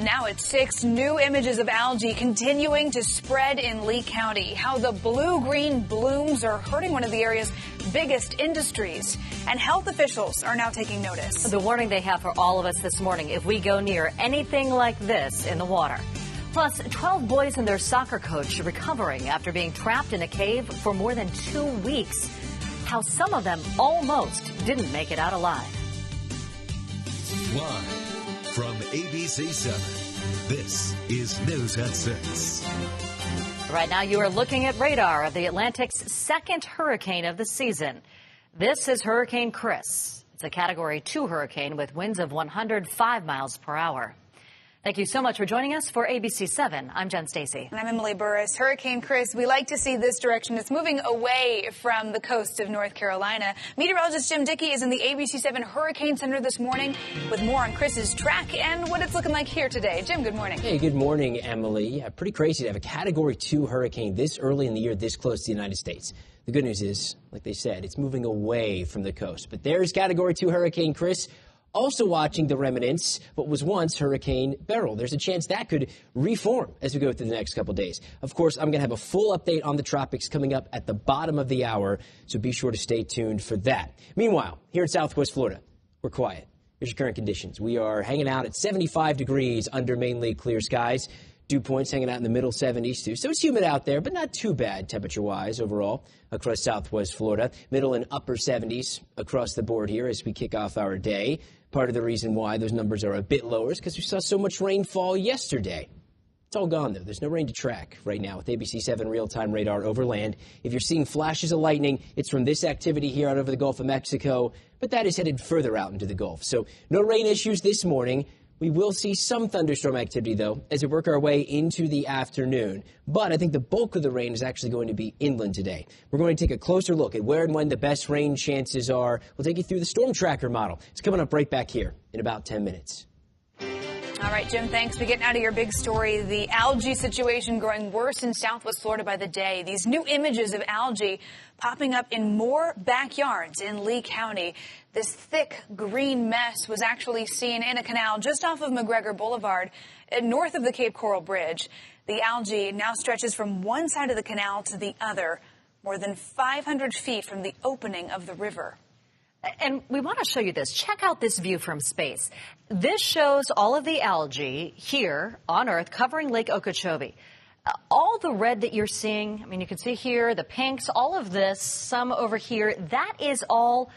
Now at 6, new images of algae continuing to spread in Lee County. How the blue-green blooms are hurting one of the area's biggest industries. And health officials are now taking notice. The warning they have for all of us this morning if we go near anything like this in the water. Plus, 12 boys and their soccer coach recovering after being trapped in a cave for more than 2 weeks. How some of them almost didn't make it out alive. Live from ABC 7, this is News at 6. Right now, you are looking at radar of the Atlantic's second hurricane of the season. This is Hurricane Chris. It's a Category 2 hurricane with winds of 105 miles per hour. Thank you so much for joining us for ABC 7. I'm Jen Stacy. And I'm Emily Burris. Hurricane Chris, we like to see this direction. It's moving away from the coast of North Carolina. Meteorologist Jim Dickey is in the ABC 7 Hurricane Center this morning with more on Chris's track and what it's looking like here today. Jim, good morning. Hey, good morning, Emily. Yeah, pretty crazy to have a Category 2 hurricane this early in the year, this close to the United States. The good news is, like they said, it's moving away from the coast. But there's Category 2 Hurricane Chris. Also watching the remnants, what was once Hurricane Beryl. There's a chance that could reform as we go through the next couple days. Of course, I'm going to have a full update on the tropics coming up at the bottom of the hour, so be sure to stay tuned for that. Meanwhile, here in Southwest Florida, we're quiet. Here's your current conditions. We are hanging out at 75 degrees under mainly clear skies. Dew points hanging out in the middle 70s, too. So it's humid out there, but not too bad temperature-wise overall across Southwest Florida. Middle and upper 70s across the board here as we kick off our day. Part of the reason why those numbers are a bit lower is because we saw so much rainfall yesterday. It's all gone, though. There's no rain to track right now with ABC 7 real-time radar over land. If you're seeing flashes of lightning, it's from this activity here out over the Gulf of Mexico, but that is headed further out into the Gulf. So no rain issues this morning. We will see some thunderstorm activity, though, as we work our way into the afternoon. But I think the bulk of the rain is actually going to be inland today. We're going to take a closer look at where and when the best rain chances are. We'll take you through the storm tracker model. It's coming up right back here in about 10 minutes. All right, Jim, thanks for getting out of your big story. The algae situation growing worse in Southwest Florida by the day. These new images of algae popping up in more backyards in Lee County. This thick green mess was actually seen in a canal just off of McGregor Boulevard, north of the Cape Coral Bridge. The algae now stretches from one side of the canal to the other, more than 500 feet from the opening of the river. And we want to show you this. Check out this view from space. This shows all of the algae here on Earth covering Lake Okeechobee. All the red that you're seeing, I mean, you can see here, the pinks, all of this, some over here, that is all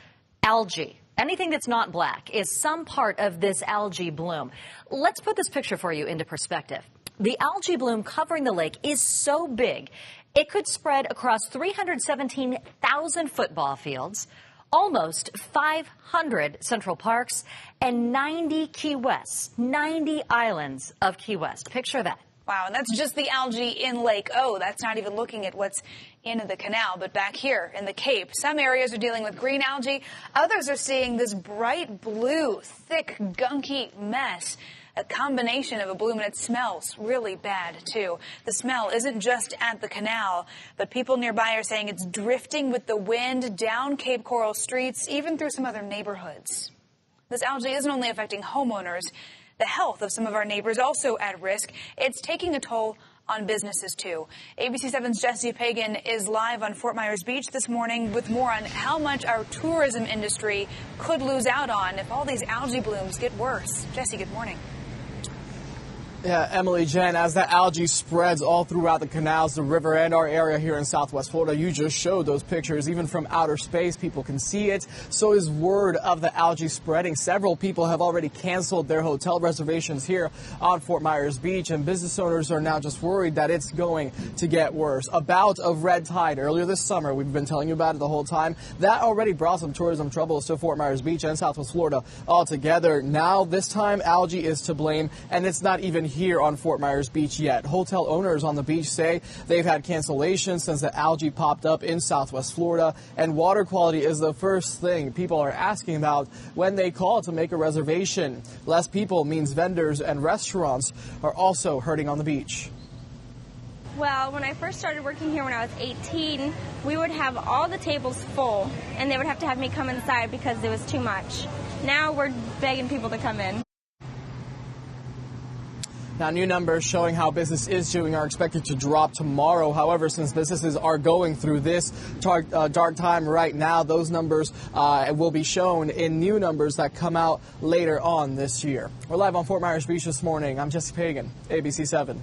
algae. Anything that's not black is some part of this algae bloom. Let's put this picture for you into perspective. The algae bloom covering the lake is so big, it could spread across 317,000 football fields, almost 500 Central Parks, and 90 Key West, 90 islands of Key West. Picture that. Wow, and that's just the algae in Lake O. That's not even looking at what's in the canal. But back here in the Cape, some areas are dealing with green algae. Others are seeing this bright blue, thick, gunky mess. A combination of a bloom, and it smells really bad, too. The smell isn't just at the canal, but people nearby are saying it's drifting with the wind down Cape Coral streets, even through some other neighborhoods. This algae isn't only affecting homeowners. The health of some of our neighbors also at risk. It's taking a toll on businesses, too. ABC 7's Jesse Pagan is live on Fort Myers Beach this morning with more on how much our tourism industry could lose out on if all these algae blooms get worse. Jesse, good morning. Yeah, Emily, Jen, as that algae spreads all throughout the canals, the river, and our area here in Southwest Florida, you just showed those pictures. Even from outer space, people can see it. So is word of the algae spreading. Several people have already canceled their hotel reservations here on Fort Myers Beach, and business owners are now just worried that it's going to get worse. A bout of red tide earlier this summer, we've been telling you about it the whole time, that already brought some tourism troubles to Fort Myers Beach and Southwest Florida altogether. Now, this time, algae is to blame, and it's not even here on Fort Myers Beach yet. Hotel owners on the beach say they've had cancellations since the algae popped up in Southwest Florida, and water quality is the first thing people are asking about when they call to make a reservation. Less people means vendors and restaurants are also hurting on the beach. Well, when I first started working here when I was 18, we would have all the tables full, and they would have to have me come inside because there was too much. Now we're begging people to come in. Now, new numbers showing how business is doing are expected to drop tomorrow. However, since businesses are going through this dark time right now, those numbers will be shown in new numbers that come out later on this year. We're live on Fort Myers Beach this morning. I'm Jesse Pagan, ABC 7.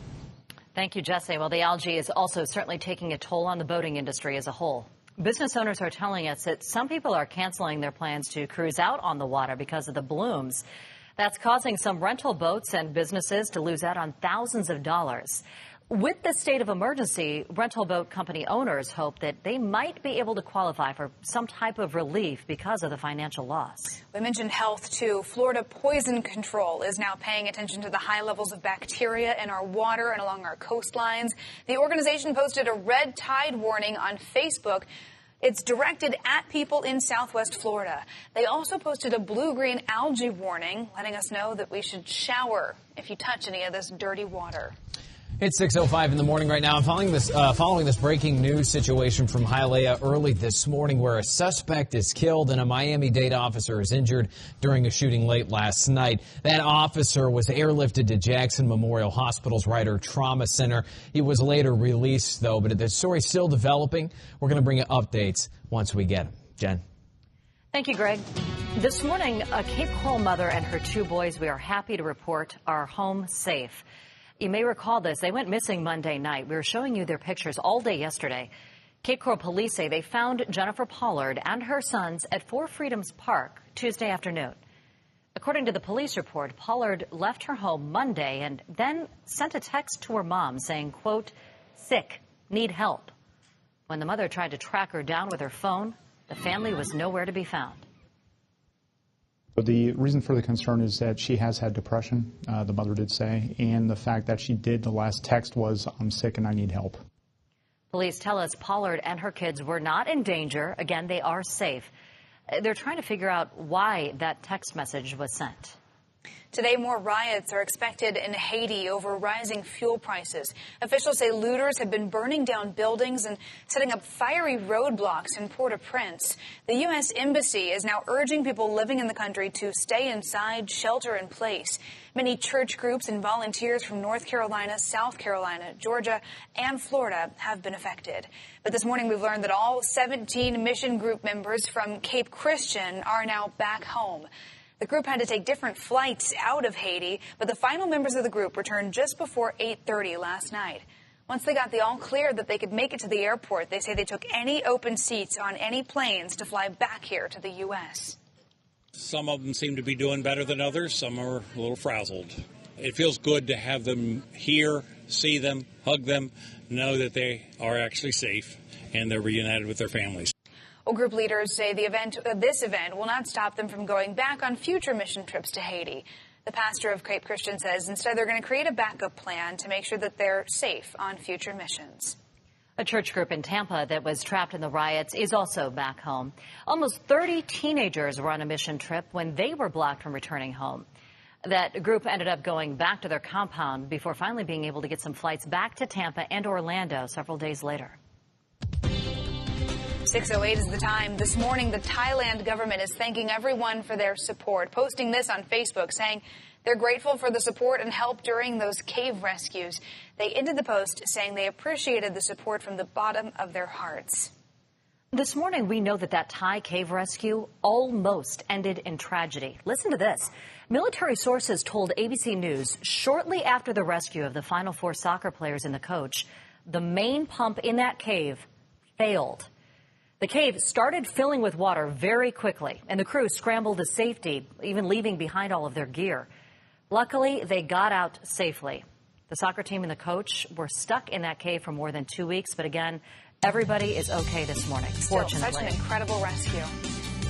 Thank you, Jesse. Well, the algae is also certainly taking a toll on the boating industry as a whole. Business owners are telling us that some people are canceling their plans to cruise out on the water because of the blooms. That's causing some rental boats and businesses to lose out on thousands of dollars. With the state of emergency, rental boat company owners hope that they might be able to qualify for some type of relief because of the financial loss. We mentioned health, too. Florida Poison Control is now paying attention to the high levels of bacteria in our water and along our coastlines. The organization posted a red tide warning on Facebook. It's directed at people in Southwest Florida. They also posted a blue-green algae warning, letting us know that we should shower if you touch any of this dirty water. It's 6:05 in the morning right now. I'm following this breaking news situation from Hialeah early this morning where a suspect is killed and a Miami-Dade officer is injured during a shooting late last night. That officer was airlifted to Jackson Memorial Hospital's Ryder Trauma Center. He was later released, though, but the story's still developing. We're going to bring you updates once we get them. Jen. Thank you, Greg. This morning, a Cape Coral mother and her 2 boys, we are happy to report, are home safe. You may recall this. They went missing Monday night. We were showing you their pictures all day yesterday. Cape Coral police say they found Jennifer Pollard and her sons at Four Freedoms Park Tuesday afternoon. According to the police report, Pollard left her home Monday and then sent a text to her mom saying, quote, sick, need help. When the mother tried to track her down with her phone, the family was nowhere to be found. The reason for the concern is that she has had depression, the mother did say, and the fact that the last text was, I'm sick and I need help. Police tell us Pollard and her kids were not in danger. Again, they are safe. They're trying to figure out why that text message was sent. Today, more riots are expected in Haiti over rising fuel prices. Officials say looters have been burning down buildings and setting up fiery roadblocks in Port-au-Prince. The U.S. Embassy is now urging people living in the country to stay inside, shelter in place. Many church groups and volunteers from North Carolina, South Carolina, Georgia, and Florida have been affected. But this morning, we've learned that all 17 mission group members from Cape Christian are now back home. The group had to take different flights out of Haiti, but the final members of the group returned just before 8:30 last night. Once they got the all clear that they could make it to the airport, they say they took any open seats on any planes to fly back here to the U.S. Some of them seem to be doing better than others. Some are a little frazzled. It feels good to have them here, see them, hug them, know that they are actually safe and they're reunited with their families. Well, group leaders say this event will not stop them from going back on future mission trips to Haiti. The pastor of Cape Christian says instead they're going to create a backup plan to make sure that they're safe on future missions. A church group in Tampa that was trapped in the riots is also back home. Almost 30 teenagers were on a mission trip when they were blocked from returning home. That group ended up going back to their compound before finally being able to get some flights back to Tampa and Orlando several days later. 6:08 is the time. This morning, the Thailand government is thanking everyone for their support, posting this on Facebook, saying they're grateful for the support and help during those cave rescues. They ended the post saying they appreciated the support from the bottom of their hearts. This morning, we know that Thai cave rescue almost ended in tragedy. Listen to this. Military sources told ABC News shortly after the rescue of the Final Four soccer players and the coach, the main pump in that cave failed. The cave started filling with water very quickly, and the crew scrambled to safety, even leaving behind all of their gear. Luckily, they got out safely. The soccer team and the coach were stuck in that cave for more than 2 weeks, but again, everybody is okay this morning, fortunately. Such an incredible rescue.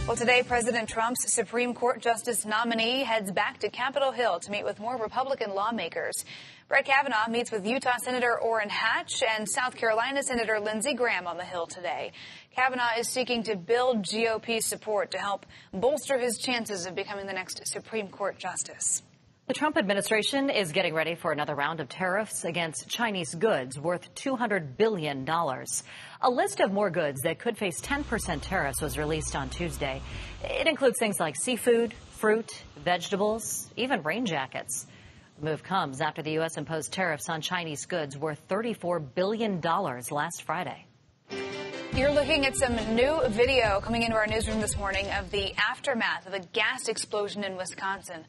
Well, today, President Trump's Supreme Court Justice nominee heads back to Capitol Hill to meet with more Republican lawmakers. Brett Kavanaugh meets with Utah Senator Orrin Hatch and South Carolina Senator Lindsey Graham on the Hill today. Kavanaugh is seeking to build GOP support to help bolster his chances of becoming the next Supreme Court justice. The Trump administration is getting ready for another round of tariffs against Chinese goods worth $200 billion. A list of more goods that could face 10% tariffs was released on Tuesday. It includes things like seafood, fruit, vegetables, even rain jackets. The move comes after the U.S. imposed tariffs on Chinese goods worth $34 billion last Friday. You're looking at some new video coming into our newsroom this morning of the aftermath of a gas explosion in Wisconsin.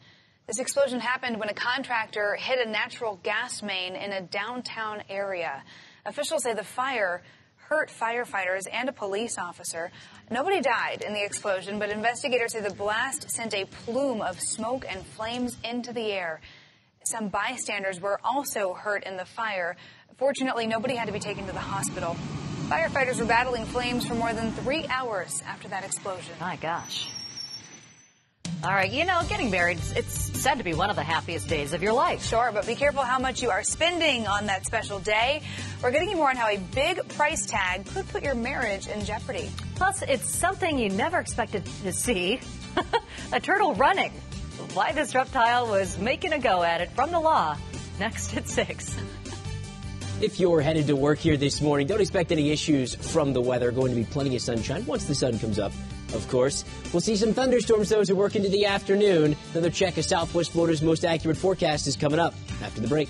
This explosion happened when a contractor hit a natural gas main in a downtown area. Officials say the fire hurt firefighters and a police officer. Nobody died in the explosion, but investigators say the blast sent a plume of smoke and flames into the air. Some bystanders were also hurt in the fire. Fortunately, nobody had to be taken to the hospital. Firefighters were battling flames for more than 3 hours after that explosion. My gosh. All right, you know, getting married, it's said to be one of the happiest days of your life. Sure, but be careful how much you are spending on that special day. We're getting you more on how a big price tag could put your marriage in jeopardy. Plus, it's something you never expected to see. A turtle running. Why this reptile was making a go at it from the law. Next at 6. If you're headed to work here this morning, don't expect any issues from the weather. Going to be plenty of sunshine once the sun comes up, of course. We'll see some thunderstorms, though, as we work into the afternoon. Another check of Southwest Florida's most accurate forecast is coming up after the break.